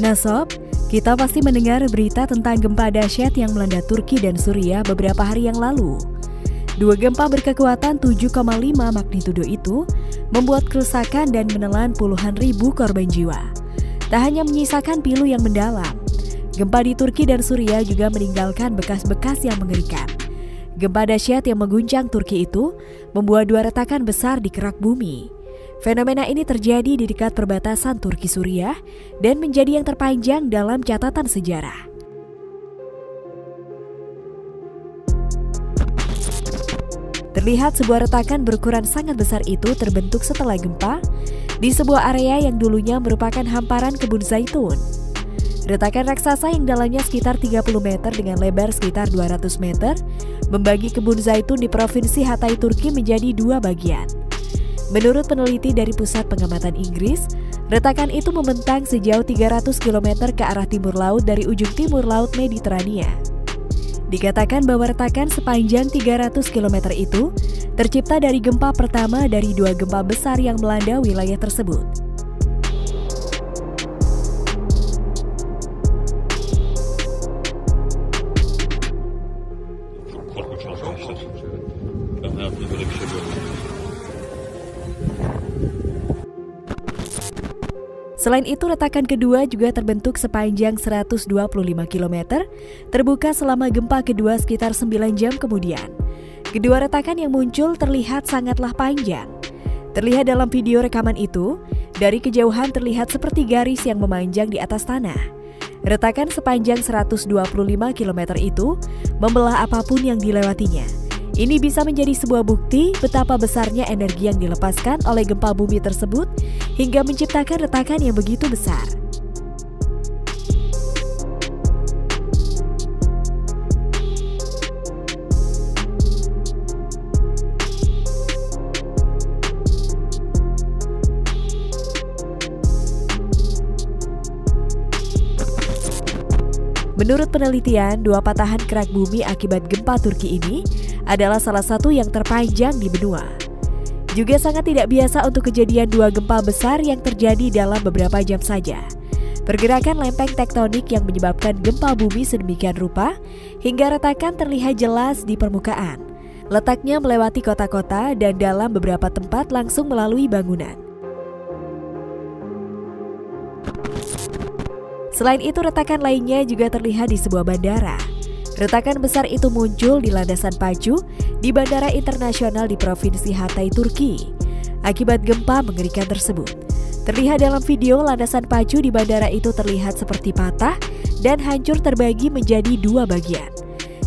Nah sob, kita pasti mendengar berita tentang gempa dahsyat yang melanda Turki dan Suriah beberapa hari yang lalu. Dua gempa berkekuatan 7,5 magnitudo itu membuat kerusakan dan menelan puluhan ribu korban jiwa. Tak hanya menyisakan pilu yang mendalam, gempa di Turki dan Suriah juga meninggalkan bekas-bekas yang mengerikan. Gempa dahsyat yang mengguncang Turki itu membuat dua retakan besar di kerak bumi. Fenomena ini terjadi di dekat perbatasan Turki-Suriah dan menjadi yang terpanjang dalam catatan sejarah. Terlihat sebuah retakan berukuran sangat besar itu terbentuk setelah gempa di sebuah area yang dulunya merupakan hamparan kebun zaitun. Retakan raksasa yang dalamnya sekitar 30 meter dengan lebar sekitar 200 meter membagi kebun zaitun di Provinsi Hatay, Turki menjadi dua bagian. Menurut peneliti dari Pusat Pengamatan Inggris, retakan itu membentang sejauh 300 km ke arah timur laut dari ujung timur laut Mediterania. Dikatakan bahwa retakan sepanjang 300 km itu tercipta dari gempa pertama dari dua gempa besar yang melanda wilayah tersebut. Selain itu, retakan kedua juga terbentuk sepanjang 125 km, terbuka selama gempa kedua sekitar 9 jam kemudian. Kedua retakan yang muncul terlihat sangatlah panjang. Terlihat dalam video rekaman itu, dari kejauhan terlihat seperti garis yang memanjang di atas tanah. Retakan sepanjang 125 km itu membelah apapun yang dilewatinya. Ini bisa menjadi sebuah bukti betapa besarnya energi yang dilepaskan oleh gempa bumi tersebut hingga menciptakan retakan yang begitu besar. Menurut penelitian, dua patahan kerak bumi akibat gempa Turki ini adalah salah satu yang terpanjang di benua. Juga sangat tidak biasa untuk kejadian dua gempa besar yang terjadi dalam beberapa jam saja. Pergerakan lempeng tektonik yang menyebabkan gempa bumi sedemikian rupa hingga retakan terlihat jelas di permukaan. Letaknya melewati kota-kota dan dalam beberapa tempat langsung melalui bangunan. Selain itu, retakan lainnya juga terlihat di sebuah bandara. Retakan besar itu muncul di landasan pacu di Bandara Internasional di Provinsi Hatay, Turki. Akibat gempa mengerikan tersebut, terlihat dalam video landasan pacu di bandara itu terlihat seperti patah dan hancur terbagi menjadi dua bagian.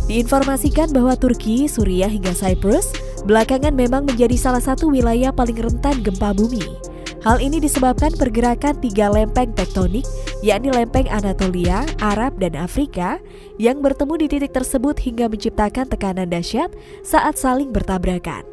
Diinformasikan bahwa Turki, Suriah hingga Cyprus belakangan memang menjadi salah satu wilayah paling rentan gempa bumi. Hal ini disebabkan pergerakan tiga lempeng tektonik, yakni lempeng Anatolia, Arab, dan Afrika, yang bertemu di titik tersebut hingga menciptakan tekanan dahsyat saat saling bertabrakan.